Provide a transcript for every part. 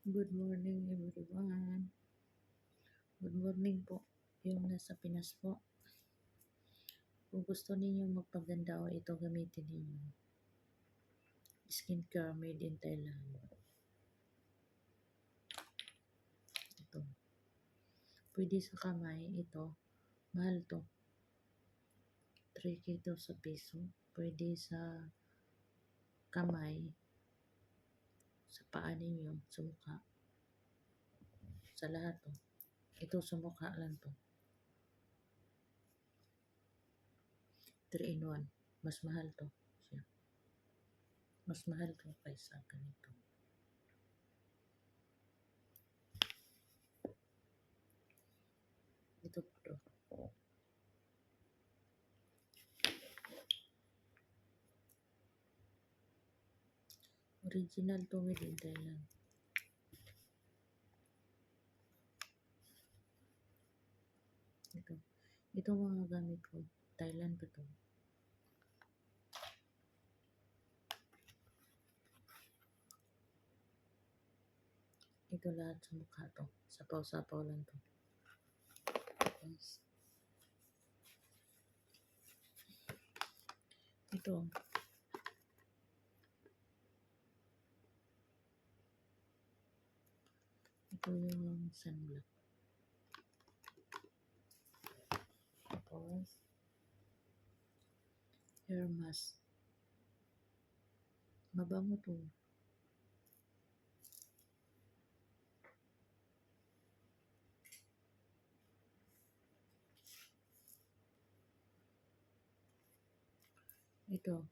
Good morning everyone. Good morning po. Yung nasa Pinas po. Kung gusto ninyo magpaganda o ito gamitin ninyo. Skincare made in Thailand. Ito. Pwede sa kamay. Ito. Mahal to. 3K to sa piso. Pwede sa kamay. Sa paa ninyo. Sa mukha. Sa lahat to. Ito sa mukha lang to. 3 in 1. Mas mahal to. Siya. Mas mahal to kaysa ganito. Ito po to. Original to made in Thailand. Ito. Ito mga gamit ko. Thailand pa to. Ito lahat sa mukha to. Sapaw-sapaw lang to. Yes. Ito. Ito yung sunblock. Tapos, hair mask. Mabango to. Ito.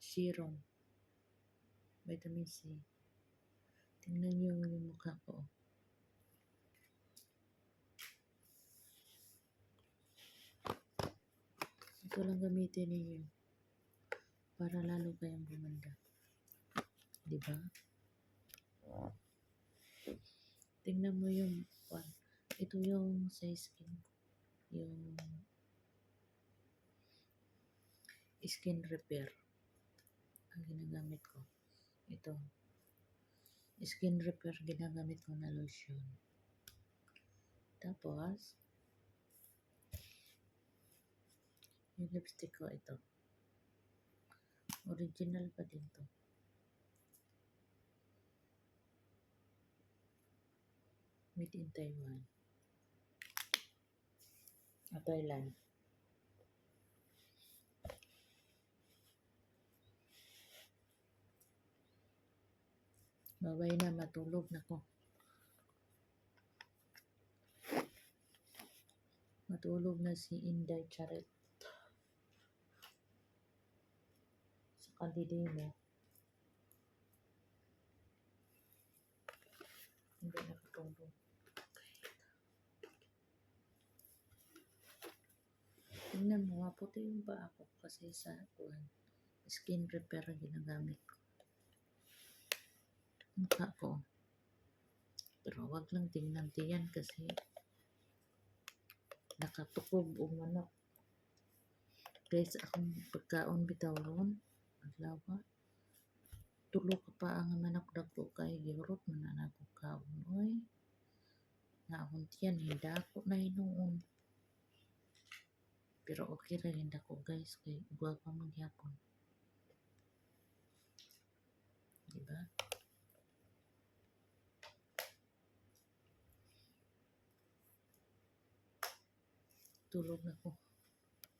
Serum. Vitamin C. Tingnan nyo yung mukha ko. Ito lang gamitin ninyo. Para lalo kayong gumanda. Diba? Tingnan mo yung one. Ito yung sa skin. Yung skin repair. Ang ginagamit ko. Ito. Skin repair ginagamit ko na lotion. Tapos, yung lipstick ko ito. Original pa din to. Made in Taiwan. Thailand. Babay na, matulog na ko. Matulog na si Inday Charet. Sa kaliday mo. Hindi nakatulog. Tingnan mo, maputi yung paa ko kasi sa skin repair ang ginagamit ko. Mukha ko. Pero wag lang tingnan tiyan kasi nakatukob o manok. Guys, akong pagkaon bitawon. Adlaw. Tulo ka pa ang manok dagko kay giurot man na ako kaon. Oy. Na akong tiyan, hindi ako na hinuon. Pero okay ra rin ako guys kay ugwa pa magyapon. Diba? Tulog na ko.